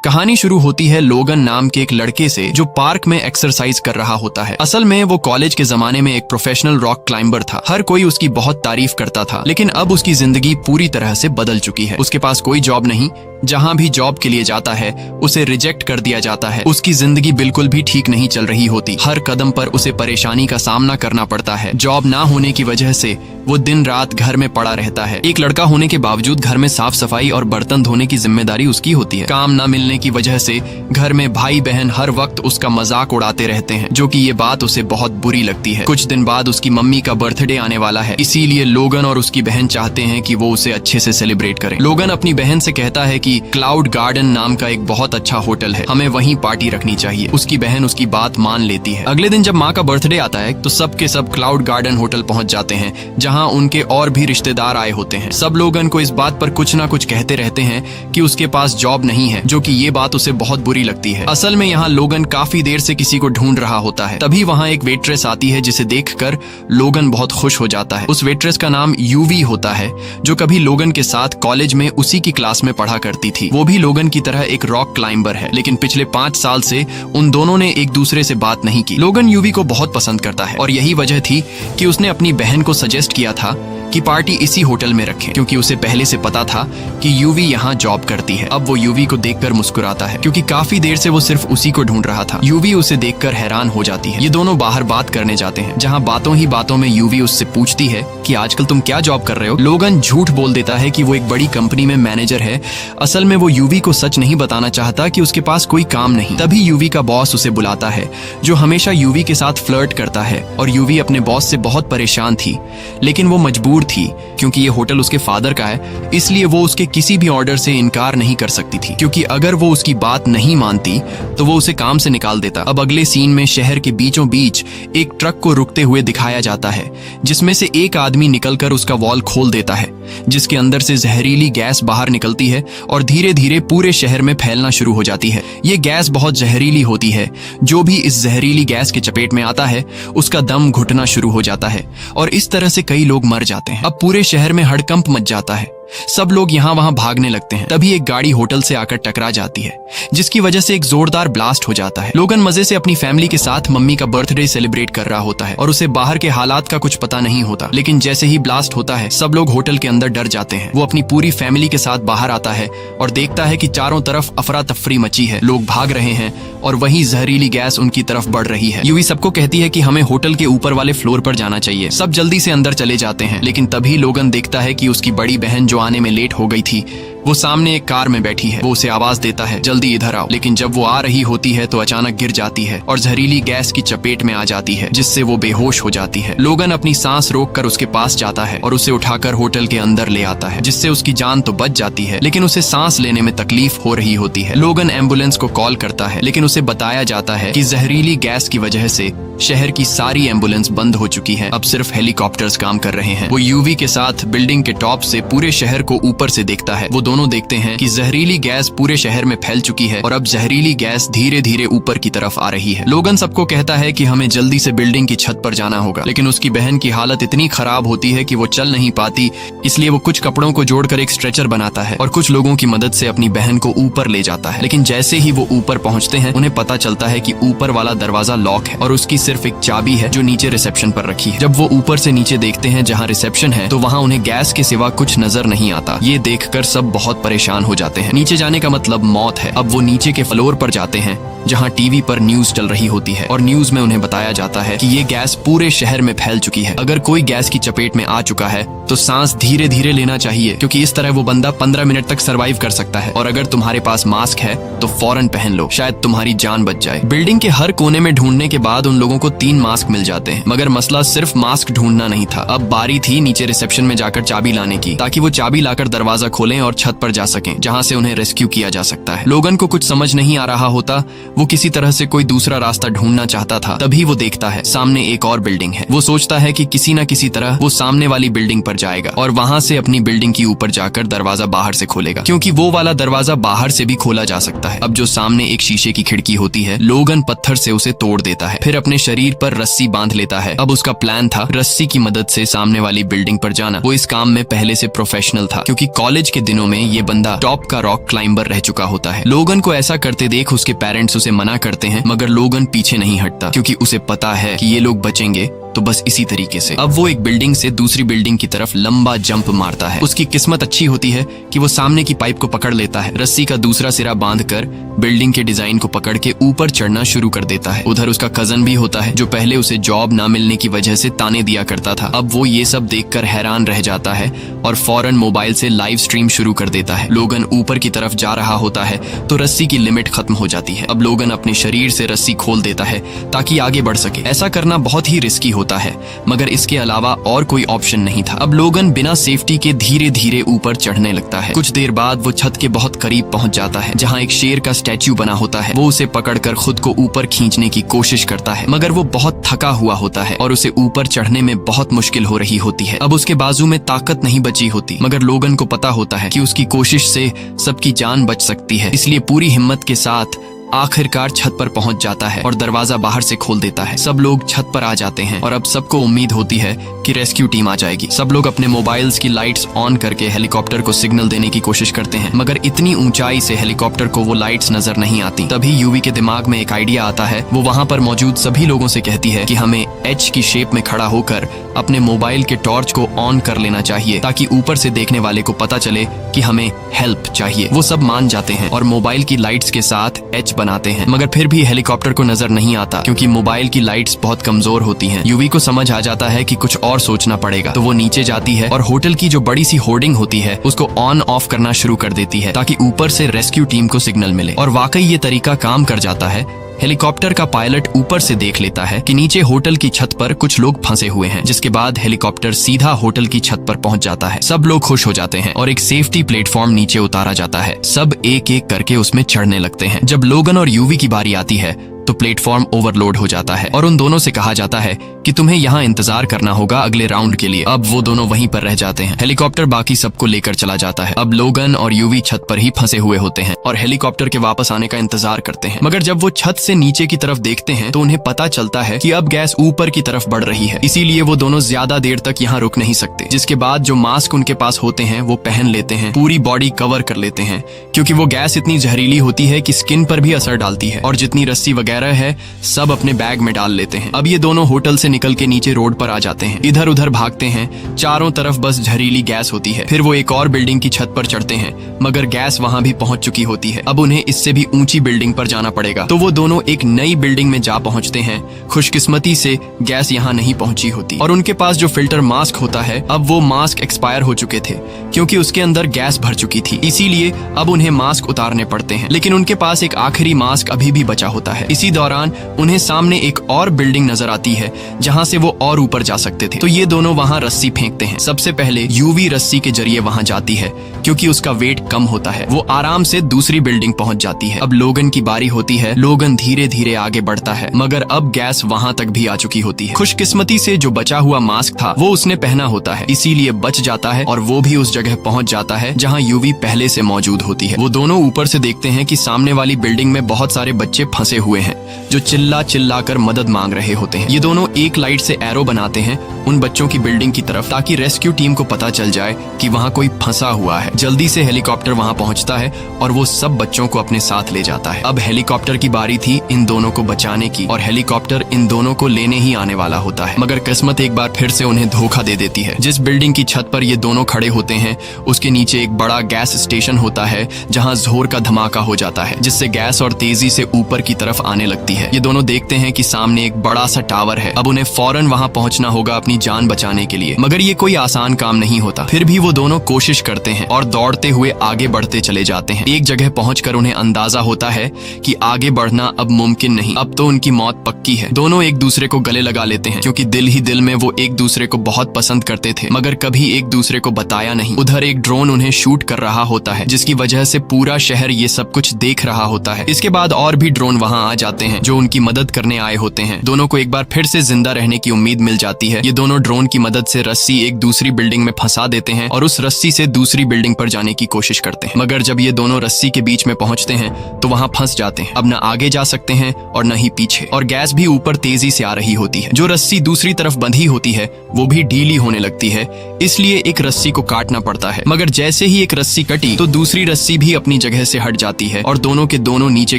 कहानी शुरू होती है लोगन नाम के एक लड़के से जो पार्क में एक्सरसाइज कर रहा होता है। असल में वो कॉलेज के जमाने में एक प्रोफेशनल रॉक क्लाइंबर था। हर कोई उसकी बहुत तारीफ करता था, लेकिन अब उसकी जिंदगी पूरी तरह से बदल चुकी है। उसके पास कोई जॉब नहीं, जहां भी जॉब के लिए जाता है उसे रिजेक्ट कर दिया जाता है। उसकी जिंदगी बिल्कुल भी ठीक नहीं चल रही होती। हर कदम पर उसे परेशानी का सामना करना पड़ता है। जॉब ना होने की वजह से वो दिन रात घर में पड़ा रहता है। एक लड़का होने के बावजूद घर में साफ सफाई और बर्तन धोने की जिम्मेदारी उसकी होती है। काम न मिलने की वजह से घर में भाई बहन हर वक्त उसका मजाक उड़ाते रहते हैं, जो कि ये बात उसे बहुत बुरी लगती है। कुछ दिन बाद उसकी मम्मी का बर्थडे आने वाला है, इसीलिए लोगन और उसकी बहन चाहते हैं कि वो उसे अच्छे से सेलिब्रेट करें। लोगन अपनी बहन से कहता है कि क्लाउड गार्डन नाम का एक बहुत अच्छा होटल है, हमें वहीं पार्टी रखनी चाहिए। उसकी बहन उसकी बात मान लेती है। अगले दिन जब माँ का बर्थडे आता है तो सब के सब क्लाउड गार्डन होटल पहुंच जाते हैं, जहां उनके और भी रिश्तेदार आए होते हैं। सब लोगन को इस बात पर कुछ ना कुछ कहते रहते हैं कि उसके पास जॉब नहीं है, जो कि ये बात उसे बहुत बुरी लगती है। असल में यहाँ लोगन काफी देर से किसी को ढूंढ रहा होता है। तभी वहाँ एक वेट्रेस आती है, जिसे देखकर लोगन बहुत खुश हो जाता है। उस वेट्रेस का नाम यूवी होता है, जो कभी लोगन के साथ कॉलेज में उसी की क्लास में पढ़ा करती थी। वो भी लोगन की तरह एक रॉक क्लाइंबर है, लेकिन पिछले 5 साल से उन दोनों ने एक दूसरे से बात नहीं की। लोगन यूवी को बहुत पसंद करता है और यही वजह थी कि उसने अपनी बहन को सजेस्ट किया था कि पार्टी इसी होटल में रखें, क्योंकि उसे पहले से पता था कि यूवी यहाँ जॉब करती है। अब वो यूवी को देखकर मुस्कुराता है, क्योंकि काफी देर से वो सिर्फ उसी को ढूंढ रहा था। यूवी उसे देखकर हैरान हो जाती है। ये दोनों बाहर बात करने जाते हैं, जहाँ बातों ही बातों में यूवी उससे पूछती है कि आजकल तुम क्या जॉब कर रहे हो। लोगन झूठ बोल देता है कि वो एक बड़ी कंपनी में मैनेजर है। असल में वो यूवी को सच नहीं बताना चाहता कि उसके पास कोई काम नहीं। तभी यूवी का बॉस उसे बुलाता है, जो हमेशा यूवी के साथ फ्लर्ट करता है, और यूवी अपने बॉस से बहुत परेशान थी, लेकिन वो मजबूर थी क्योंकि ये होटल उसके फादर का है। इसलिए वो उसके किसी भी ऑर्डर से इनकार नहीं कर सकती थी, क्योंकि अगर वो उसकी बात नहीं मानती तो वो उसे काम से निकाल देता। अब अगले सीन में शहर के बीचों बीच एक ट्रक को रुकते हुए दिखाया जाता है, जिसमें से एक आदमी निकलकर उसका वॉल खोल देता है, जिसके अंदर से जहरीली गैस बाहर निकलती है और धीरे धीरे पूरे शहर में फैलना शुरू हो जाती है। ये गैस बहुत जहरीली होती है। जो भी इस जहरीली गैस के चपेट में आता है उसका दम घुटना शुरू हो जाता है, और इस तरह से कई लोग मर जाते हैं। अब पूरे शहर में हड़कंप मच जाता है। सब लोग यहाँ वहाँ भागने लगते हैं। तभी एक गाड़ी होटल से आकर टकरा जाती है, जिसकी वजह से एक जोरदार ब्लास्ट हो जाता है। लोगन मजे से अपनी फैमिली के साथ मम्मी का बर्थडे सेलिब्रेट कर रहा होता है, और उसे बाहर के हालात का कुछ पता नहीं होता। लेकिन जैसे ही ब्लास्ट होता है, सब लोग होटल के अंदर डर जाते हैं। वो अपनी पूरी फैमिली के साथ बाहर आता है और देखता है कि चारों तरफ अफरा तफरी मची है। लोग भाग रहे हैं और वही जहरीली गैस उनकी तरफ बढ़ रही है। यूवी सबको कहती है कि हमें होटल के ऊपर वाले फ्लोर पर जाना चाहिए। सब जल्दी से अंदर चले जाते हैं, लेकिन तभी लोगन देखता है कि उसकी बड़ी बहन जो आने में लेट हो गई थी, वो सामने एक कार में बैठी है। वो उसे आवाज देता है, जल्दी इधर आओ। लेकिन जब वो आ रही होती है तो अचानक गिर जाती है और जहरीली गैस की चपेट में आ जाती है, जिससे वो बेहोश हो जाती है। लोगन अपनी सांस रोककर उसके पास जाता है और उसे उठाकर होटल के अंदर ले आता है, जिससे उसकी जान तो बच जाती है, लेकिन उसे सांस लेने में तकलीफ हो रही होती है। लोगन एम्बुलेंस को कॉल करता है, लेकिन उसे बताया जाता है कि जहरीली गैस की वजह से शहर की सारी एम्बुलेंस बंद हो चुकी है। अब सिर्फ हेलीकॉप्टर्स काम कर रहे हैं। वो यूवी के साथ बिल्डिंग के टॉप से पूरे शहर को ऊपर से देखता है। वो दोनों देखते हैं कि जहरीली गैस पूरे शहर में फैल चुकी है और अब जहरीली गैस धीरे धीरे ऊपर की तरफ आ रही है। लोगन सबको कहता है कि हमें जल्दी से बिल्डिंग की छत पर जाना होगा, लेकिन उसकी बहन की हालत इतनी खराब होती है कि वो चल नहीं पाती। इसलिए वो कुछ कपड़ों को जोड़कर एक स्ट्रेचर बनाता है और कुछ लोगों की मदद से अपनी बहन को ऊपर ले जाता है। लेकिन जैसे ही वो ऊपर पहुंचते हैं, उन्हें पता चलता है कि ऊपर वाला दरवाजा लॉक है और उसकी सिर्फ एक चाबी है जो नीचे रिसेप्शन पर रखी है। जब वो ऊपर से नीचे देखते हैं जहाँ रिसेप्शन है, तो वहाँ उन्हें गैस के सिवा कुछ नजर नहीं आता। ये देखकर सब बहुत परेशान हो जाते हैं। नीचे जाने का मतलब मौत है। अब वो नीचे के फ्लोर पर जाते हैं, जहाँ टीवी पर न्यूज चल रही होती है, और न्यूज में उन्हें बताया जाता है कि ये गैस पूरे शहर में फैल चुकी है। अगर कोई गैस की चपेट में आ चुका है तो सांस धीरे धीरे लेना चाहिए, क्योंकि इस तरह वो बंदा 15 मिनट तक सरवाइव कर सकता है। और अगर तुम्हारे पास मास्क है तो फौरन पहन लो, शायद तुम्हारी जान बच जाए। बिल्डिंग के हर कोने में ढूंढने के बाद उन लोगों को 3 मास्क मिल जाते हैं, मगर मसला सिर्फ मास्क ढूंढना नहीं था। अब बारी थी नीचे रिसेप्शन में जाकर चाबी लाने की, ताकि वो चाबी लाकर दरवाजा खोलें और छत पर जा सकें, जहाँ से उन्हें रेस्क्यू किया जा सकता है। लोगन को कुछ समझ नहीं आ रहा होता। वो किसी तरह से कोई दूसरा रास्ता ढूंढना चाहता था। तभी वो देखता है सामने एक और बिल्डिंग है। वो सोचता है कि किसी न किसी तरह वो सामने वाली बिल्डिंग पर जाएगा और वहां से अपनी बिल्डिंग की ऊपर जाकर दरवाजा बाहर से खोलेगा, क्योंकि वो वाला दरवाजा बाहर से भी खोला जा सकता है। अब जो सामने एक शीशे की खिड़की होती है, लोगन पत्थर से उसे तोड़ देता है, फिर अपने शरीर पर रस्सी बांध लेता है। अब उसका प्लान था रस्सी की मदद से सामने वाली बिल्डिंग पर जाना। वो इस काम में पहले से प्रोफेशनल था, क्योंकि कॉलेज के दिनों में में ये बंदा टॉप का रॉक क्लाइंबर रह चुका होता है। लोगन को ऐसा करते देख उसके पेरेंट्स उसे मना करते हैं, मगर लोगन पीछे नहीं हटता क्योंकि उसे पता है कि ये लोग बचेंगे तो बस इसी तरीके से। अब वो एक बिल्डिंग से दूसरी बिल्डिंग की तरफ लंबा जंप मारता है। उसकी किस्मत अच्छी होती है कि वो सामने की पाइप को पकड़ लेता है। रस्सी का दूसरा सिरा बांधकर बिल्डिंग के डिजाइन को पकड़ के ऊपर चढ़ना शुरू कर देता है। उधर उसका कजन भी होता है जो पहले उसे जॉब ना मिलने की वजह से ताने दिया करता था। अब वो ये सब देखकर हैरान रह जाता है और फौरन मोबाइल से लाइव स्ट्रीम शुरू कर देता है। लोगन ऊपर की तरफ जा रहा होता है तो रस्सी की लिमिट खत्म हो जाती है। अब लोगन अपने शरीर से रस्सी खोल देता है ताकि आगे बढ़ सके। ऐसा करना बहुत ही रिस्की होता है, मगर इसके अलावा और कोई ऑप्शन नहीं था। अब लोगन बिना सेफ्टी के धीरे धीरे ऊपर चढ़ने लगता है। कुछ देर बाद वो छत के बहुत करीब पहुंच जाता है जहां एक शेर का स्टैच्यू बना होता है। वो उसे पकड़कर खुद को ऊपर खींचने की कोशिश करता है, मगर वो बहुत थका हुआ होता है और उसे ऊपर चढ़ने में बहुत मुश्किल हो रही होती है। अब उसके बाजू में ताकत नहीं बची होती, मगर लोगन को पता होता है कि उसकी कोशिश से सबकी जान बच सकती है, इसलिए पूरी हिम्मत के साथ आखिरकार छत पर पहुंच जाता है और दरवाजा बाहर से खोल देता है। सब लोग छत पर आ जाते हैं और अब सबको उम्मीद होती है कि रेस्क्यू टीम आ जाएगी। सब लोग अपने मोबाइल्स की लाइट्स ऑन करके हेलीकॉप्टर को सिग्नल देने की कोशिश करते हैं, मगर इतनी ऊंचाई से हेलीकॉप्टर को वो लाइट्स नजर नहीं आती। तभी यूवी के दिमाग में एक आइडिया आता है। वो वहां पर मौजूद सभी लोगों से कहती है कि हमें एच की शेप में खड़ा होकर अपने मोबाइल के टॉर्च को ऑन कर लेना चाहिए ताकि ऊपर से देखने वाले को पता चले कि हमें हेल्प चाहिए। वो सब मान जाते हैं और मोबाइल की लाइट्स के साथ एच बनाते हैं, मगर फिर भी हेलीकॉप्टर को नजर नहीं आता क्योंकि मोबाइल की लाइट्स बहुत कमजोर होती हैं। यूवी को समझ आ जाता है कि कुछ और सोचना पड़ेगा, तो वो नीचे जाती है और होटल की जो बड़ी सी होर्डिंग होती है उसको ऑन ऑफ करना शुरू कर देती है ताकि ऊपर से रेस्क्यू टीम को सिग्नल मिले। और वाकई ये तरीका काम कर जाता है। हेलीकॉप्टर का पायलट ऊपर से देख लेता है कि नीचे होटल की छत पर कुछ लोग फंसे हुए हैं, जिसके बाद हेलीकॉप्टर सीधा होटल की छत पर पहुंच जाता है। सब लोग खुश हो जाते हैं और एक सेफ्टी प्लेटफॉर्म नीचे उतारा जाता है। सब एक एक करके उसमें चढ़ने लगते हैं। जब लोगन और यूवी की बारी आती है तो प्लेटफॉर्म ओवरलोड हो जाता है और उन दोनों से कहा जाता है कि तुम्हें यहाँ इंतजार करना होगा अगले राउंड के लिए। अब वो दोनों वहीं पर रह जाते हैं। हेलीकॉप्टर बाकी सबको लेकर चला जाता है। अब लोगन और यूवी छत पर ही फंसे हुए होते हैं और हेलीकॉप्टर के वापस आने का इंतजार करते हैं, मगर जब वो छत से नीचे की तरफ देखते हैं तो उन्हें पता चलता है कि अब गैस ऊपर की तरफ बढ़ रही है, इसीलिए वो दोनों ज्यादा देर तक यहाँ रुक नहीं सकते। जिसके बाद जो मास्क उनके पास होते हैं वो पहन लेते हैं, पूरी बॉडी कवर कर लेते हैं क्योंकि वो गैस इतनी जहरीली होती है कि स्किन पर भी असर डालती है। और जितनी रस्सी वगैरह है सब अपने बैग में डाल लेते हैं। अब ये दोनों होटल से निकल के नीचे रोड पर आ जाते हैं। इधर उधर भागते हैं, चारों तरफ बस जहरीली गैस होती है। फिर वो एक और बिल्डिंग की छत पर चढ़ते हैं, मगर गैस वहां भी पहुंच चुकी होती है। अब उन्हें इससे भी ऊंची बिल्डिंग पर जाना पड़ेगा, तो वो दोनों एक नई बिल्डिंग में जा पहुंचते हैं। खुशकिस्मती से गैस यहाँ नहीं पहुंची होती और उनके पास जो फिल्टर मास्क होता है, अब वो मास्क एक्सपायर हो चुके थे क्योंकि उसके अंदर गैस भर चुकी थी, इसीलिए अब उन्हें मास्क उतारने पड़ते हैं। लेकिन उनके पास एक आखिरी मास्क अभी भी बचा होता है। इसी दौरान उन्हें सामने एक और बिल्डिंग नजर आती है जहां से वो और ऊपर जा सकते थे, तो ये दोनों वहां रस्सी फेंकते हैं। सबसे पहले यूवी रस्सी के जरिए वहां जाती है क्योंकि उसका वेट कम होता है। वो आराम से दूसरी बिल्डिंग पहुंच जाती है। अब लोगन की बारी होती है। लोगन धीरे धीरे आगे बढ़ता है, मगर अब गैस वहां तक भी आ चुकी होती है। खुशकिस्मती से जो बचा हुआ मास्क था वो उसने पहना होता है, इसीलिए बच जाता है और वो भी उस जगह पहुंच जाता है जहां यूवी पहले से मौजूद होती है। वो दोनों ऊपर से देखते हैं कि सामने वाली बिल्डिंग में बहुत सारे बच्चे फंसे हुए हैं जो चिल्ला कर मदद मांग रहे होते हैं। ये दोनों एक लाइट से एरो बनाते हैं उन बच्चों की बिल्डिंग की तरफ ताकि रेस्क्यू टीम को पता चल जाए कि वहाँ कोई फंसा हुआ है। जल्दी से हेलीकॉप्टर वहाँ पहुँचता है और वो सब बच्चों को अपने साथ ले जाता है। अब हेलीकॉप्टर की बारी थी इन दोनों को बचाने की और हेलीकॉप्टर इन दोनों को लेने ही आने वाला होता है, मगर किस्मत एक बार फिर से उन्हें धोखा दे देती है। जिस बिल्डिंग की छत पर ये दोनों खड़े होते हैं उसके नीचे एक बड़ा गैस स्टेशन होता है जहाँ जोर का धमाका हो जाता है, जिससे गैस और तेजी से ऊपर की तरफ आने लगती है। ये दोनों देखते हैं कि सामने एक बड़ा सा टावर है। अब उन्हें फौरन वहां पहुंचना होगा अपनी जान बचाने के लिए, मगर ये कोई आसान काम नहीं होता। फिर भी वो दोनों कोशिश करते हैं और दौड़ते हुए आगे बढ़ते चले जाते हैं। एक जगह पहुंचकर उन्हें अंदाजा होता है कि आगे बढ़ना अब मुमकिन नहीं, अब तो उनकी मौत पक्की है। दोनों एक दूसरे को गले लगा लेते हैं क्योंकि दिल ही दिल में वो एक दूसरे को बहुत पसंद करते थे, मगर कभी एक दूसरे को बताया नहीं। उधर एक ड्रोन उन्हें शूट कर रहा होता है जिसकी वजह से पूरा शहर ये सब कुछ देख रहा होता है। इसके बाद और भी ड्रोन वहां आ जाते हैं जो उनकी मदद करने आए होते हैं। दोनों को एक बार फिर से जिंदा रहने की उम्मीद मिल जाती है। ये दोनों ड्रोन की मदद से रस्सी एक दूसरी बिल्डिंग में फंसा देते हैं और उस रस्सी से दूसरी बिल्डिंग पर जाने की कोशिश करते हैं, मगर जब ये दोनों रस्सी के बीच में पहुंचते हैं तो वहां फंस जाते हैं। अब न आगे जा सकते हैं और न ही पीछे, और गैस भी ऊपर तेजी से आ रही होती है। जो रस्सी दूसरी तरफ बंधी होती है वो भी ढीली होने लगती है, इसलिए एक रस्सी को काटना पड़ता है। मगर जैसे ही एक रस्सी कटी तो दूसरी रस्सी भी अपनी जगह से हट जाती है और दोनों के दोनों नीचे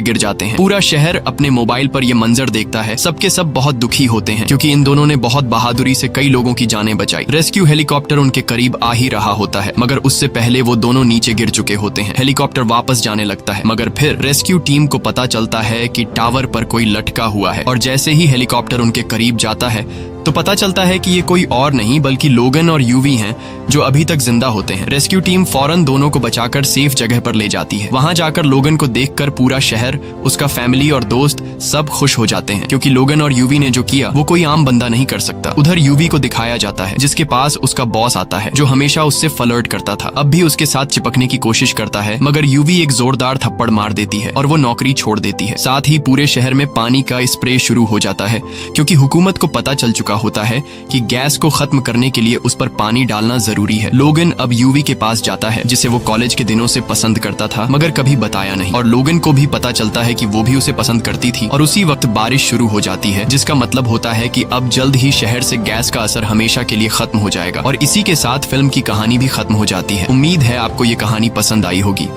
गिर जाते हैं। पूरा शहर अपने मोबाइल पर यह मंजर देखता है। सबके सब बहुत दुखी होते हैं क्योंकि इन दोनों ने बहुत बहादुरी से कई लोगों की जानें बचाई। रेस्क्यू हेलीकॉप्टर उनके करीब आ ही रहा होता है, मगर उससे पहले वो दोनों नीचे गिर चुके होते हैं। हेलीकॉप्टर वापस जाने लगता है, मगर फिर रेस्क्यू टीम को पता चलता है कि टावर पर कोई लटका हुआ है, और जैसे ही हेलीकॉप्टर उनके करीब जाता है तो पता चलता है कि ये कोई और नहीं बल्कि लोगन और यूवी हैं जो अभी तक जिंदा होते हैं। रेस्क्यू टीम फौरन दोनों को बचाकर सेफ जगह पर ले जाती है। वहां जाकर लोगन को देखकर पूरा शहर, उसका फैमिली और दोस्त सब खुश हो जाते हैं क्योंकि लोगन और यूवी ने जो किया वो कोई आम बंदा नहीं कर सकता। उधर यूवी को दिखाया जाता है जिसके पास उसका बॉस आता है जो हमेशा उससे फ्लर्ट करता था। अब भी उसके साथ चिपकने की कोशिश करता है, मगर यूवी एक जोरदार थप्पड़ मार देती है और वो नौकरी छोड़ देती है। साथ ही पूरे शहर में पानी का स्प्रे शुरू हो जाता है क्योंकि हुकूमत को पता चल चुका होता है कि गैस को खत्म करने के लिए उस पर पानी डालना जरूरी है। लोगन अब यूवी के पास जाता है जिसे वो कॉलेज के दिनों से पसंद करता था मगर कभी बताया नहीं, और लोगन को भी पता चलता है कि वो भी उसे पसंद करती थी। और उसी वक्त बारिश शुरू हो जाती है जिसका मतलब होता है कि अब जल्द ही शहर से गैस का असर हमेशा के लिए खत्म हो जाएगा, और इसी के साथ फिल्म की कहानी भी खत्म हो जाती है। उम्मीद है आपको ये कहानी पसंद आई होगी।